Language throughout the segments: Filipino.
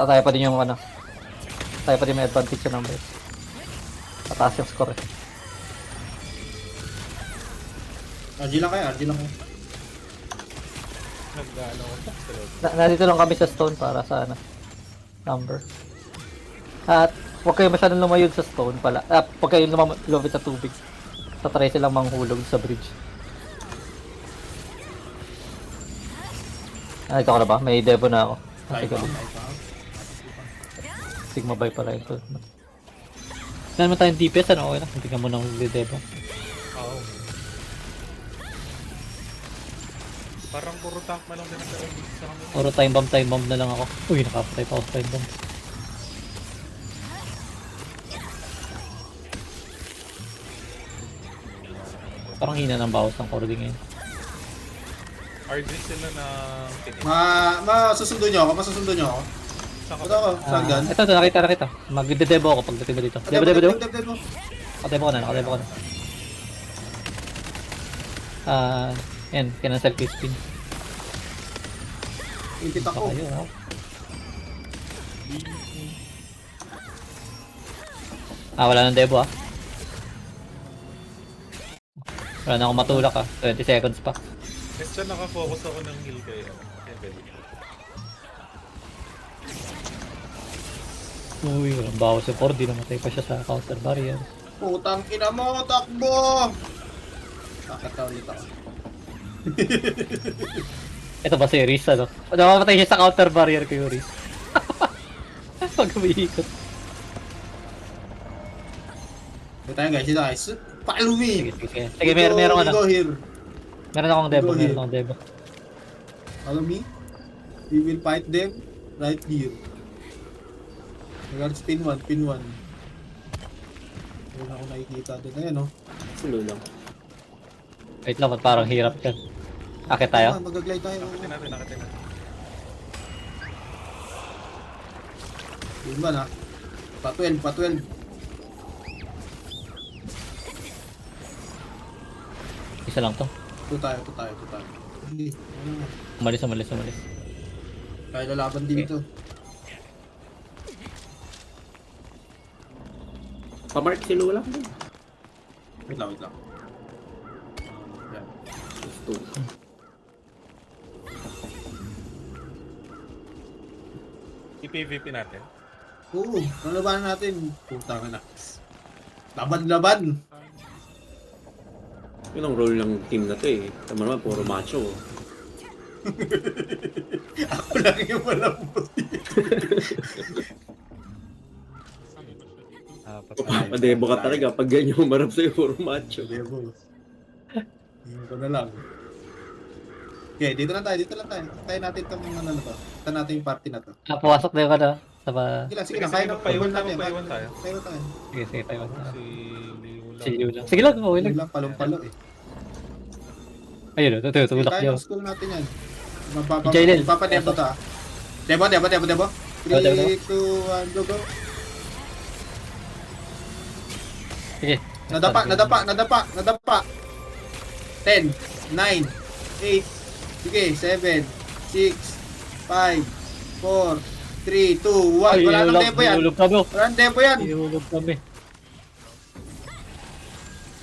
Tayo pa din yung ano. Tayo pa din may advantage sa numbers. Pataas yung score eh. RG lang kayo, RG lang kayo. Nag-ano ko. Nandito lang kami sa stone para sa ano. Number. At huwag kayo masyadong lumayod sa stone pala. Huwag kayo lumapit sa tubig. Tatry silang manghulog sa bridge. Ito ka na ba? May devo na ako. Live out, Sige, live out. Sigma buy pala ito. Saan mo tayong DPS? Ano? Okay na. Hindi ka mo nang devo. Oo. Parang puro tank na lang din ang dito sa kanya. Puro time bomb na lang ako. Uy, nakapatay pa ako sa time bomb. Parang hina ng bawas ng core ngayon. RG sila na kinig. Masusundo nyo ako, masusundo nyo ako. Saka Ito ako, shotgun. Ito, nakita. Magde-devo ako pagdating ko dito. Devo. Devo. Nakadebo ko na. Yan, kinansel ko yung spin. Impit ako. Ayun, ha? Wala nang devo, Wala na akong matulak, 20 seconds pa. Question, nakafocus ako ng heal kay Evel. Uy, walang bawas yung core. Di namatay pa siya sa counter barrier. Putang ina mo, takbo! Bakit na ulit ako? Ito ba si Riz, ano? Namamatay siya sa counter barrier ko yung Riz. Pag umiikot. Ito tayo guys. Follow me! Sige, meron Go here. Meron akong devo, Go here. Follow me. We will fight them right here. Regards pin 1. Meron ako nakikita doon. Ayan o. Sulo lang. Wait lang, ba't parang hirap yan? Akit tayo? Mag-glide tayo. Nakatin natin. Yun ba na? Pa 12. Isa lang to. Ito tayo. Hindi. Umalis. Kaya lalaban din ito. Pamark si Lula. Wait lang. Yan. Gusto. I-PVP natin. Oo, lalabanan natin. Putang na. Laban! Yun ang role ng team na to eh. Tama naman, puro macho. Ako lang yung walang puti. Papadebo ka talaga. Pag ganyan umarap sa'yo, puro macho. Debo. Yun ko na lang. Okay, dito lang tayo. Tayo natin itong ano na to. Tayo natin yung party na to. Pumasok na yung ano. Sige lang. Kaya magpaiwan tayo. Paiwan tayo. Sige, tayo. Si Liu lang. Si Liu lang. Sige lang, okay lang. Yun lang, palong-palo eh. Ayun, tutulak Tayo niyo. ng school natin yan. Jalen. Papadebo ta. Debo. 3, 2, 1, go. Sige. Nadapa. 10, 9, 8, sige, 7, 6, 5, 4, 3, 2, 1. Wala nang debo yan. Ihulog kami. Wala nang debo yan. Ihulog kami.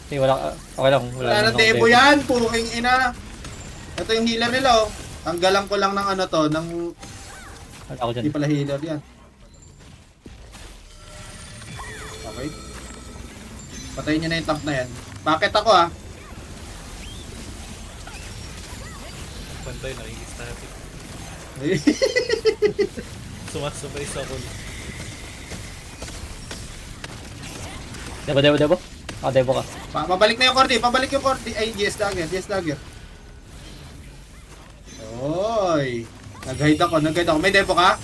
Okay, okay lang. Wala nang debo yan. Puking ina. Ito yung healer nila oh. Tanggalan ko lang ng ano to, ng... Ako dyan. Hindi pala healer yan. Okay. Patayin nyo na yung top na yan. Bakit ako Panday, nakikis-static. Sumasabay sa kun. Debo. Debo ka. Pabalik na yung Cordy. Ay, GS Dagger. Oy. Nag-hide ako. May depo ka?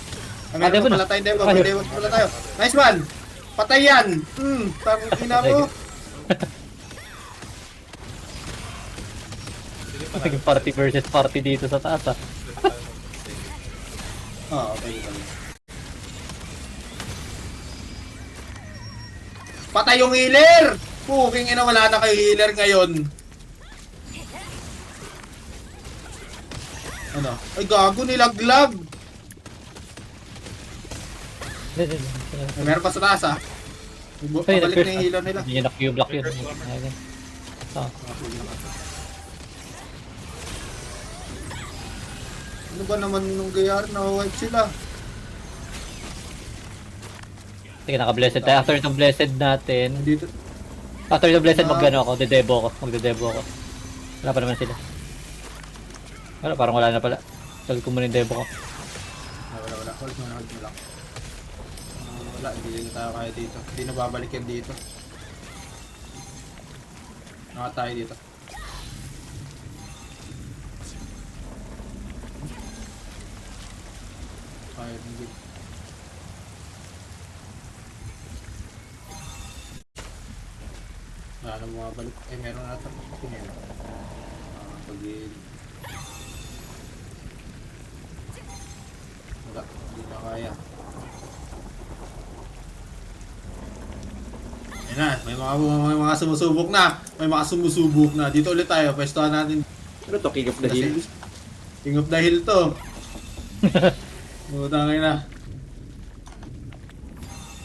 Meron Depo pa na. pala tayong depo. May depo pala tayo. Nice one. Patay yan. Tangin ina mo. Sige pa Naging party versus party dito sa taas, Okay. Patay yung healer. Puking ina, wala na kayo healer ngayon. Ano? Ay gago, nilaglag. Hindi, hindi. May meron pa sa taas ah. Ay, Pabalik na yung hilo nila. Hindi niya na-Q-block yun. Ayun. So, Ano ba naman nung gayar na wipe sila? sige, naka-blessed tayo. After itong blessed natin, Dito. after itong blessed mag-ano ako, magde-debo ako. Wala pa naman sila. Wala, parang wala na pala. Sabi ko muna yung debo ko. Wala. Hold mo lang. Wala, hindi na tayo kaya dito. Hindi na babalik yan dito. Naka tayo dito. Kaya hindi. Wala na bumabalik. Meron na ito. Meron. Pag-il. Wala, hindi na kaya. Ayan na, may mga sumusubok na. May mga sumusubok na. Dito ulit tayo, pwestuhan natin. Ano to, King of the Hill? King of the Hill to. Butangin na.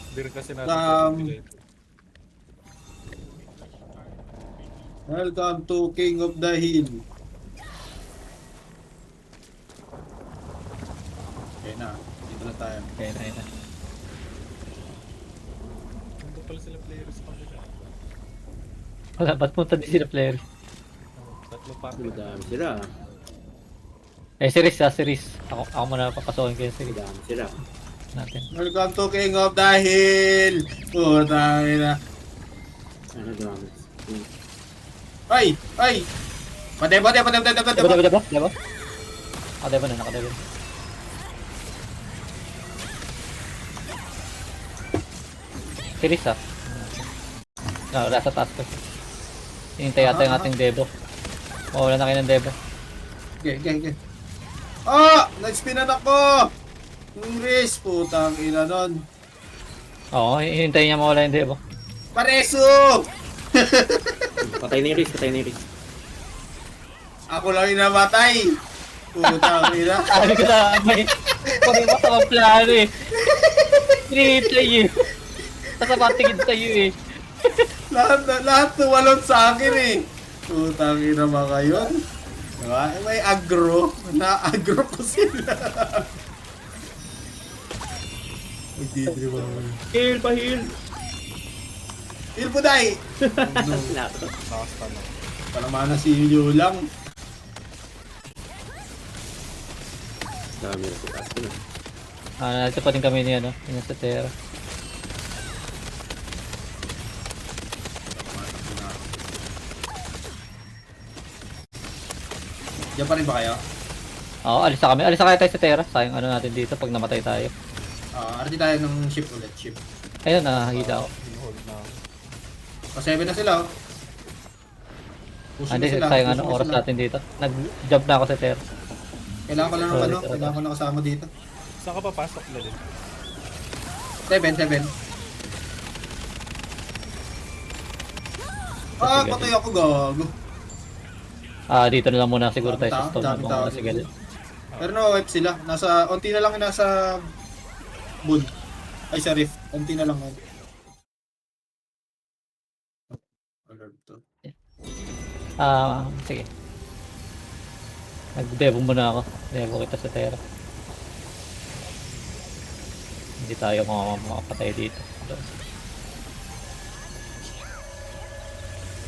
Hindi rin kasi natin Welcome to King of the Hill. Okay na, dito na tayo. Okay, na. Nandun pala sila players pa nila. Wala, ba't punta din sila player? Tatlo pa. Madami sila. Series. Ako muna papasokin ko yung series Madami sila. natin. Welcome to King of the Hill. Butangin na. Ano dami? Ay! Debo. Debo? Debo na, nakadebo. Series wala sa task ko. Hinintay yata yung ating debo. Wala na kayo ng debo. Okay. Ah! Nag-spinan ako! Ingris, putang ina nun. Oo, hinintay niya mawala yung debo. Pareso! Patay na yung Riz. Ako lang yung namatay. Putang ina. Sabi ko na, may pag-iwas ako plano eh. Hinihintay eh. Sasapatingin sa'yo eh. lahat tumalon sa akin eh. Putang ina mga yun. Diba? May agro. Na-agro ko sila. Magdidri mo naman. Heal pa, heal! Il Buday! No. Nakasta na. Palamana si Yu lang. Dami na sa taas ko na. Ito pa din kami niya, no? Yung sa Terra. Diyan pa rin ba kayo? Oo, alis na kami. Alis na kaya tayo sa Terra. Sayang ano natin dito pag namatay tayo. Arti tayo ng ship ulit. Ship. Ayun, nakakita ako. Hold na. Pa-7 na sila oh. Puso na Hindi, sila. sayang puso ano, na oras sila. natin dito. Nag-jump na ako sa Terra. Kailangan ko lang ng Sorry, ano. sorry. Kailangan ko lang kasama dito. Saan ka papasok na din? 7. Ah, Sige, patay ako gago. Dito na lang muna siguro tayo sa stone. Daming Habang tao wala si Galit. Pero no wipe sila. Nasa, onti na lang yung nasa Boon. Ay, sa Rift. Onti na lang. Alert to. Sige. Nag-devo muna ako. Devo kita sa Terra. Hindi tayo makapatay dito.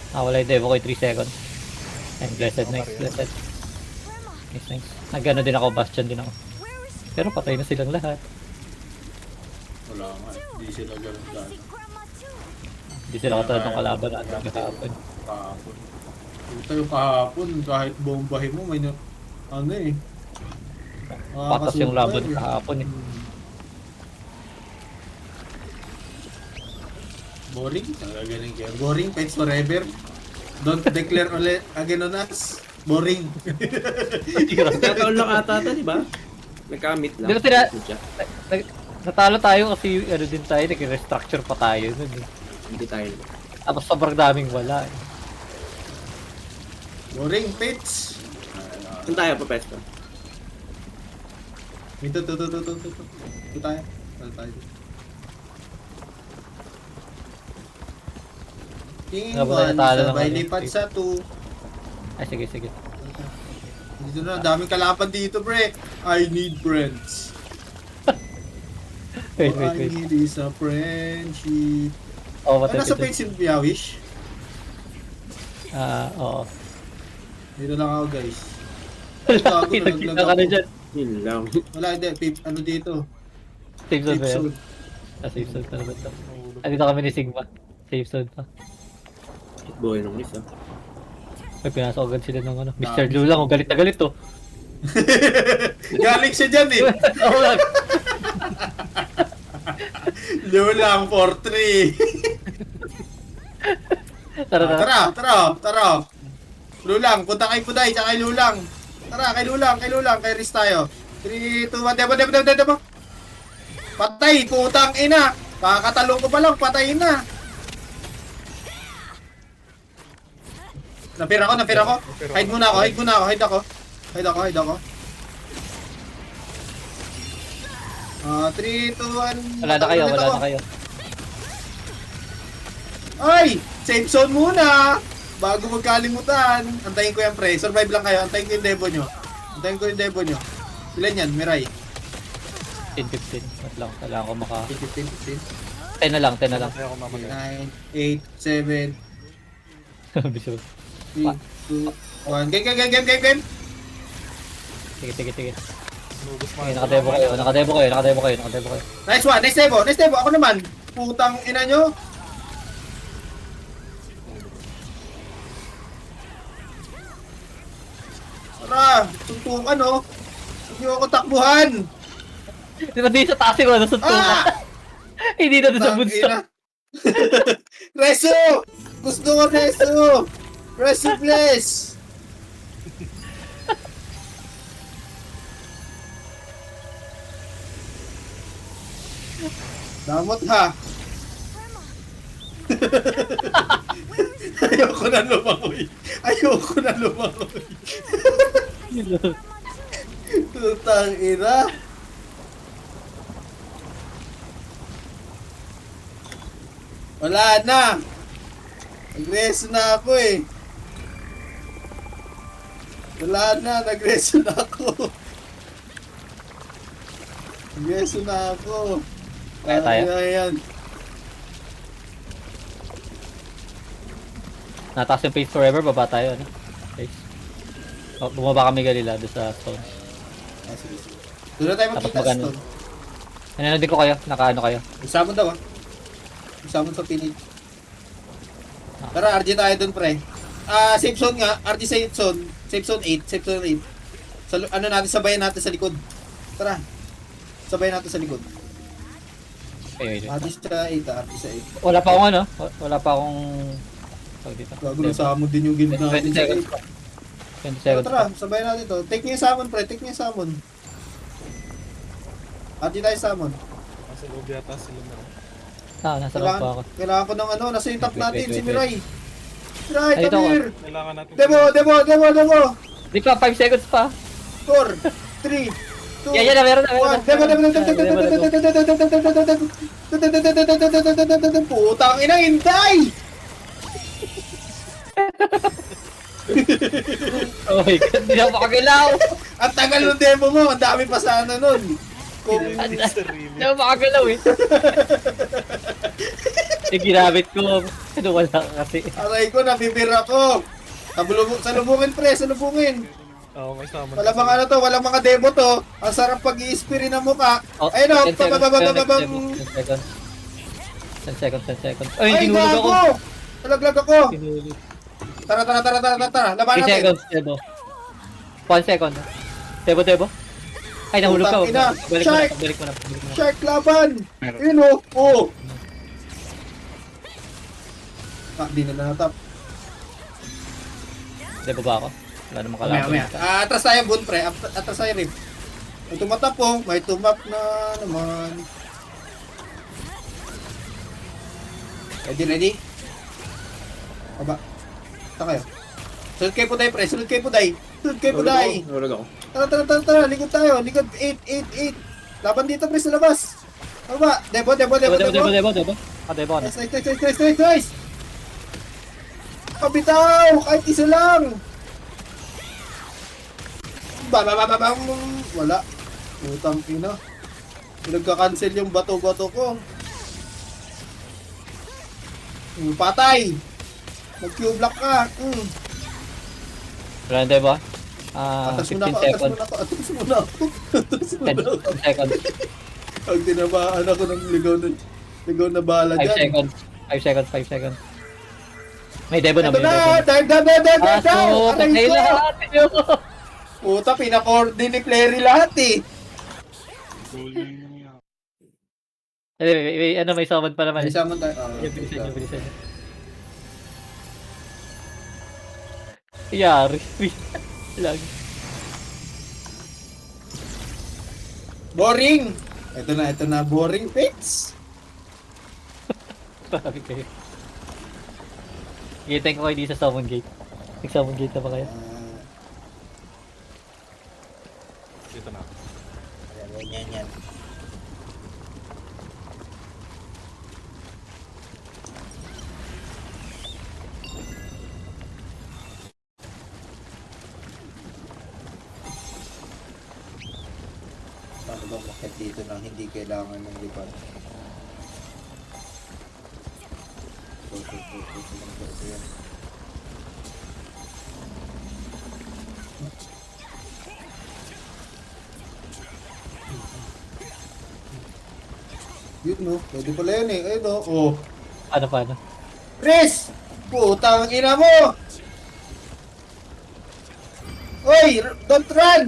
Wala yung devo ko 3 seconds. Ayun, blessed, blessed. Nice. Nag-ano din ako, bastion din ako. Pero patay na silang lahat. Wala nga. Hindi sila ganun gano'n. Hindi sila katulad ng kalaban natin kahapon. Kahapon. Ito yung kahapon. Kahit bombahin mo, may ano eh. Patas yung laban kahapon eh. Boring? Galing kayo. Boring, fights forever. Don't declare ulit again on us. Boring. Nagkataon lang ata ito, di ba? Nagka-meet lang. Di ba natalo tayo kasi ano din tayo, nag-restructure pa tayo nun eh. Hindi tayo. Tapos sobrang daming wala eh. Boring, fights. Saan tayo pa pesto? Ito tayo. Ito tayo. King Wala pa 1, natalo ng sabay ano. lipat sa 2. Ay, sige, sige. Dito na, daming kalaban dito, pre. I need friends. Wait, All wait, I wait. need is a friendship. Oh, Ano nasa page si Biawish? Oo. Dito lang ako, guys. Kita ka na dyan. Yun lang. Wala, hindi. Ano dito? Safe zone Safe ba yan? zone. Safe zone pa naman to. Andito kami ni Sigma. Safe zone pa. Boy nung isa. Ay, pinasok agad sila ng ano. Mr. Blue lang, galit na galit to. Galing siya dyan eh. Oo lang. Lulang 4-3. Tara, tara. Tara. Lulang, punta kay Puday, tsaka kay Lulang. Tara, kay Lulang, kay Riz tayo. 3, 2, 1, debo. Patay, putang ina. Kakatalong ko pa lang, patay na. Napira ko. Hide muna ako. Hide ako. 3, 2, 1. Wala na kayo. Ay! Safe zone muna! Bago magkalimutan. Antayin ko yan, pre. Survive lang kayo. Antayin ko yung devo nyo. Ilan yan, Mirai? 10-15. Wait lang, kailangan ko maka... 15, 10 na lang. Kaya ako mamatay. 9, 8, 7, Biso. 3, 2, 1. Game! Sige. Nubos Okay, nakadebo kayo. Nice one! Nice devo! Ako naman! Putang ina nyo! Tara! Tuntukan oh! Hindi ako takbuhan! Di ba di sa taas yung ano, suntukan? Hindi na doon sa bunso. Tangina. Reso! Gusto ko Reso! Reso please! Damot ha! Ayoko na lumangoy. Tutang ina! Wala na! Nagreso na ako eh. Nagreso na ako. Kaya tayo? Ayan. Nataas yung pace forever, baba tayo, ano? Pace. Oh, bumaba kami Galila doon sa stone. Doon na tayo Tapos magkita sa magano? stone. Ano din ko kayo? Nakaano kayo? Isamon daw ah. Isamon sa pinit. Tara, RG tayo dun pre. Safe zone nga. RG safe zone. Safe zone 8. Ano natin, sabayan natin sa likod. Tara. Sabayan natin sa likod. Wait. RG sa 8 RG sa 8. Wala pa akong ano? Wala pa akong... Tawag dito. Gago lang sa amon din yung game 20 natin sa seconds 8. pa. 20 seconds Tara, pa. sabayan natin to. Take niyo yung summon pre. Take niyo yung summon. RG tayo summon. Nasa loob yata sila na. Nasa loob pa ako. Kailangan ko ng ano. Nasa yung top Wait, natin. wait, Si wait. Mirai. Mirai, Ay, dito come ako. here. Kailangan natin... Demo. Di pa, 5 seconds pa. 4, 3, 2, Yan na, meron na. Putang ina, hintay! Oh my god, hindi ako makagalaw. Ang tagal ng demo mo, ang dami pa sana nun. Kung Hindi ako makagalaw eh. Yung ginamit ko, ano wala kasi. aray ko, nabibira ko. Salubungin pre, salubungin. Oo, may summon. Walang mga demo to. Ang sarap pag-i-spiri ng mukha. Oh, Ayun o, 10 seconds. Ay, Ay, tinulog ako. gago! Talaglag ako. Tinulog. Tara. Laban 3 natin. seconds, Debo. 1 second. Debo. Ay, nahulog ka. Putang ina. Balik mo na. Shark laban. Yun o. Oh. Di na natap. Debo ba ako? Wala namang kalaban. Atras tayo, Bun, pre. Atras tayo, Rip. May tumatap po. May tumap na naman. Ready? Aba. Ito kayo. Sunod kayo po tayo, pre. Sunod kayo po tayo. Nahulog ako. Tara. Likod tayo. Likod. 8. Laban dito, pre, sa labas. Aba. Debo. Debo. Debo. Nice. Pabitaw! Kahit isa lang! Bababababam! Wala. Putang ina. Nagka-cancel yung bato-bato ko. Patay! Mag-Q-block ka. Wala na ba? Atas muna 15 ako, atas seconds. muna ako, atas muna ako. Atas muna 10 ako. seconds. Pag tinabaan ako ng ligaw na bala 5 dyan. seconds. 5 seconds, 5 seconds. May debo na, Ito may na! debo na. Dive! Aso, Aray patay ko! lahat yun. Puta, pinakorde ni Flery lahat eh. Goal na yun yan. May summon pa naman Ay, eh. sama tayo. Bilisan nyo, bilisan nyo. Yari. Lang. Boring! Ito na, boring fix. Sabi kayo. Hintay ko kayo di sa summon gate. Nag-summon gate na ba kayo? Dito na. Yan. Paano ba makit dito na hindi kailangan ng lipat? Yan. Yun no, pwede pala yan eh. Ayun no, oh. Paano? Chris! Putang ina mo! Oy! Don't run!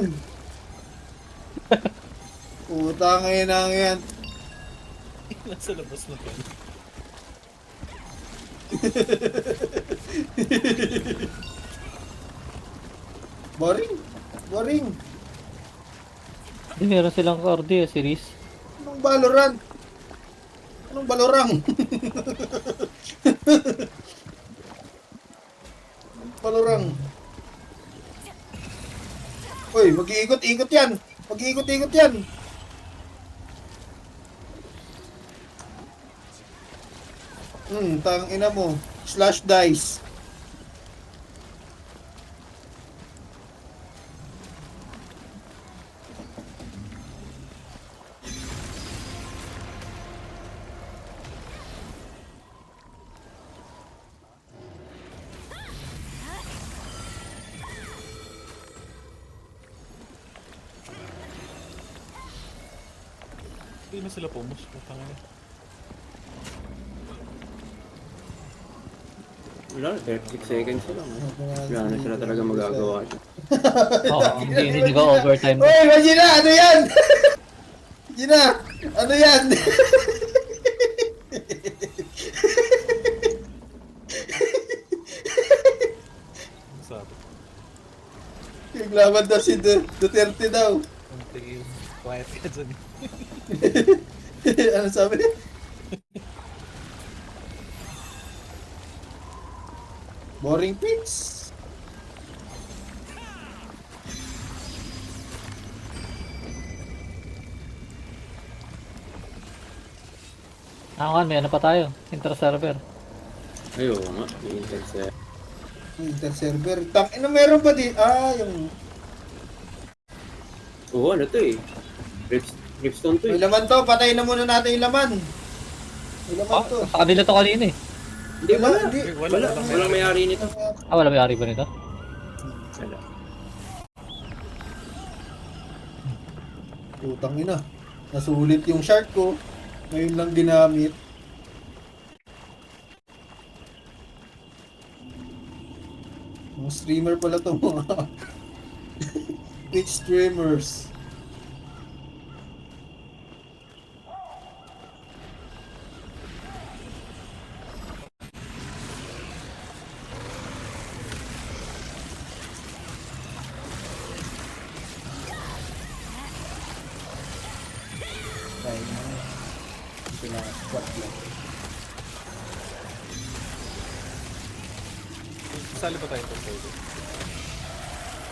Putang ina yan. Nasa labas na pa. Boring. Hindi, meron silang cardio series. Anong Valorant? Anong Valorang? Valorang. Uy, mag-iikot-ikot yan. Mag-iikot-ikot yan. Tang ina mo. Slash dice. Hindi na sila pumus. Putang ina. Wala, 36 seconds lang. Wala na sila talaga magagawa. Oo, hindi ko overtime. Uy, Gina! Ano yan? Gina! Ano yan? Ano sabi? Yung laban daw si Duterte daw. Ang tingin. Quiet ka dyan. Ano sabi niya? Boring pits. May ano pa tayo? Inter-server. Ayun nga, may intercept. Inter-server. Ina meron ba di? Yung... Oo, ano to eh. Ripstone to May eh. laman to. Patayin na muna natin yung laman. May laman to. Sa kanila to kanina eh. Hindi, wala. Wala. Walang may-ari nito. Wala may-ari ba nito? Wala. Putang ina. Nasulit yung shark ko. Ngayon lang ginamit. Mga streamer pala to mga. Twitch streamers. Kaya na. Pinaka-squat lang. Sali ba tayo sa photo?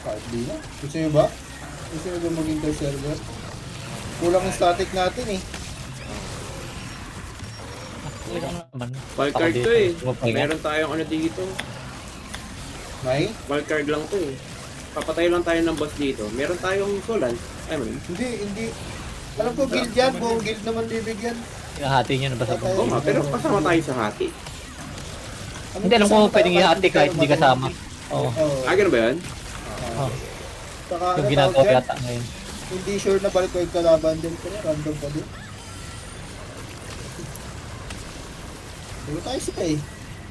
Kahit di na. Gusto nyo ba? Gusto nyo ba maging server? Kulang yung static natin eh. Wala naman. Wildcard to eh. Meron tayong ano dito. May? Wildcard lang to eh. Papatay lang tayo ng boss dito. Meron tayong Solan. I mean, Hindi. Alam ko guild yan, buong guild naman bibigyan. Hinahati nyo na ba sa Okay. oo nga, pero kasama tayo sa hati. Hindi, alam ko pwedeng ihati kahit hindi kasama. Oo. Oo. Ganun ba yun? Oh. Saka Yung ano ginagawa tawag dyan? yata ngayon. Hindi sure na balik ko yung kalaban din. Pero random pa din. Dito tayo sila eh.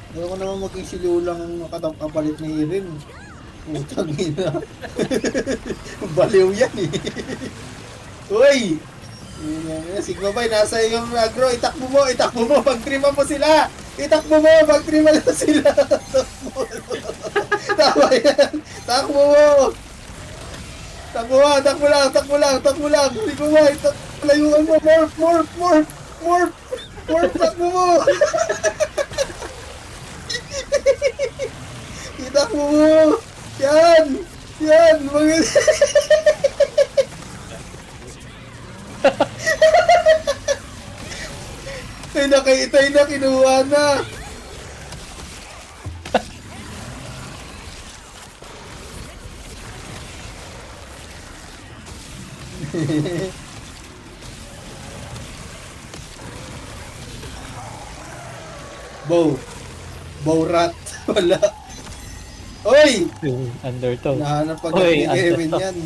Ayaw ko naman maging silulang kapalit ni Irin. Putang ina. Baliw yan eh. Uy! Sigma Bay, nasa yung agro. Itakbo mo. Pag-trima mo sila. Itakbo mo. Pag-trima mo sila. Tama yan. Takbo mo. Takbo lang. Sigma Bay, layuan mo. Morph, takbo mo. Itakbo mo. Yan. Mga... Ay, nakaitay na, kinuha na. Bow rat. Wala. Oy! Yung undertow. Nahanap pag Oy, ni Kevin undertow. yan.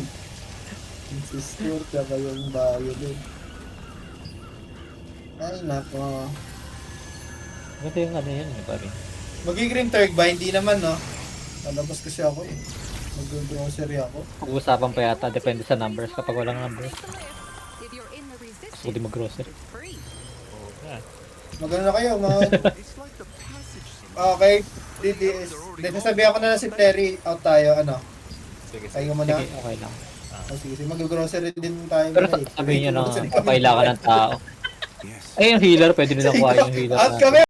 Si Stuart, saka yung bayo din. Ay, nako. Ganda yung ano yan, eh, pare. Magiging Turk ba? Hindi naman, no? Lalabas kasi ako eh. Mag-grocery ako. Pag-uusapan pa yata, depende sa numbers. Kapag walang numbers, If you're in the gusto ko di resistance, mag-grocery. it's free. Oo nga. Magano na kayo, mga... Okay. Sasabihan ko na si Terry out tayo, ano? Sige, Tayo mo Sige, na. okay lang. Sige, mag-grocery din tayo. Pero muna eh. sabihin nyo na Grocery kami. kailangan ng tao. Ay, yung healer, pwede nila kuha yung healer. Out natin. kami!